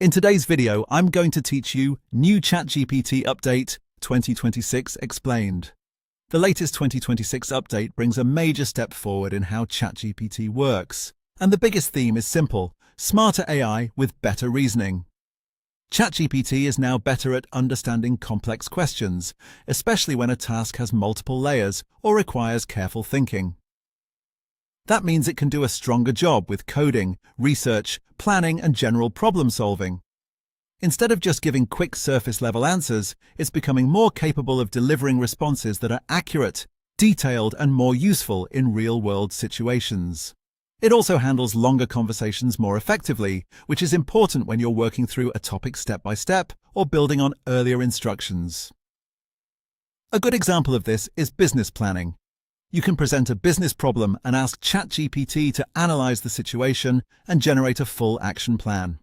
In today's video, I'm going to teach you New ChatGPT Update 2026 Explained. The latest 2026 update brings a major step forward in how ChatGPT works. And the biggest theme is simple: smarter AI with better reasoning. ChatGPT is now better at understanding complex questions, especially when a task has multiple layers or requires careful thinking. That means it can do a stronger job with coding, research, planning, and general problem solving. Instead of just giving quick surface-level answers, it's becoming more capable of delivering responses that are accurate, detailed, and more useful in real-world situations. It also handles longer conversations more effectively, which is important when you're working through a topic step by step or building on earlier instructions. A good example of this is business planning. You can present a business problem and ask ChatGPT to analyze the situation and generate a full action plan.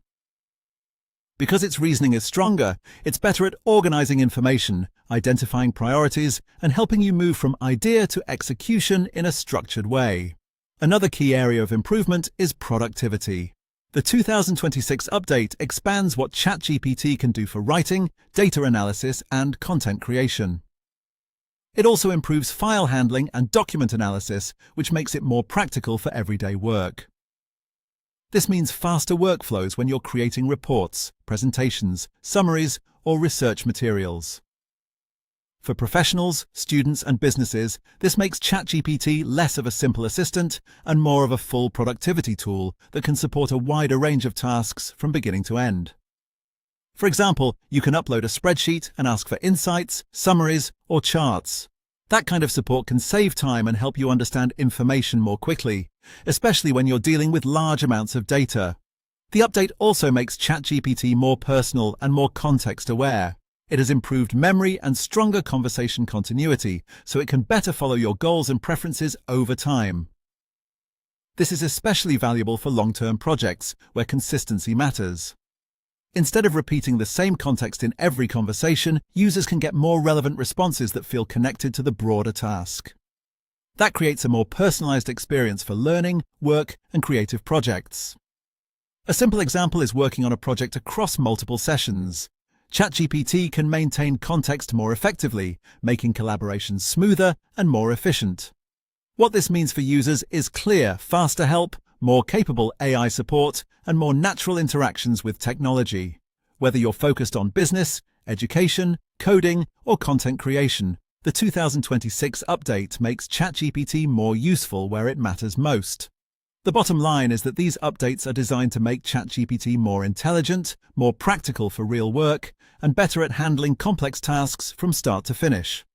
Because its reasoning is stronger, it's better at organizing information, identifying priorities, and helping you move from idea to execution in a structured way. Another key area of improvement is productivity. The 2026 update expands what ChatGPT can do for writing, data analysis, and content creation. It also improves file handling and document analysis, which makes it more practical for everyday work. This means faster workflows when you're creating reports, presentations, summaries, or research materials. For professionals, students, and businesses, this makes ChatGPT less of a simple assistant and more of a full productivity tool that can support a wider range of tasks from beginning to end. For example, you can upload a spreadsheet and ask for insights, summaries, or charts. That kind of support can save time and help you understand information more quickly, especially when you're dealing with large amounts of data. The update also makes ChatGPT more personal and more context-aware. It has improved memory and stronger conversation continuity, so it can better follow your goals and preferences over time. This is especially valuable for long-term projects, where consistency matters. Instead of repeating the same context in every conversation, users can get more relevant responses that feel connected to the broader task. That creates a more personalized experience for learning, work, and creative projects. A simple example is working on a project across multiple sessions. ChatGPT can maintain context more effectively, making collaboration smoother and more efficient. What this means for users is clear, faster help, more capable AI support, and more natural interactions with technology. Whether you're focused on business, education, coding, or content creation, the 2026 update makes ChatGPT more useful where it matters most. The bottom line is that these updates are designed to make ChatGPT more intelligent, more practical for real work, and better at handling complex tasks from start to finish.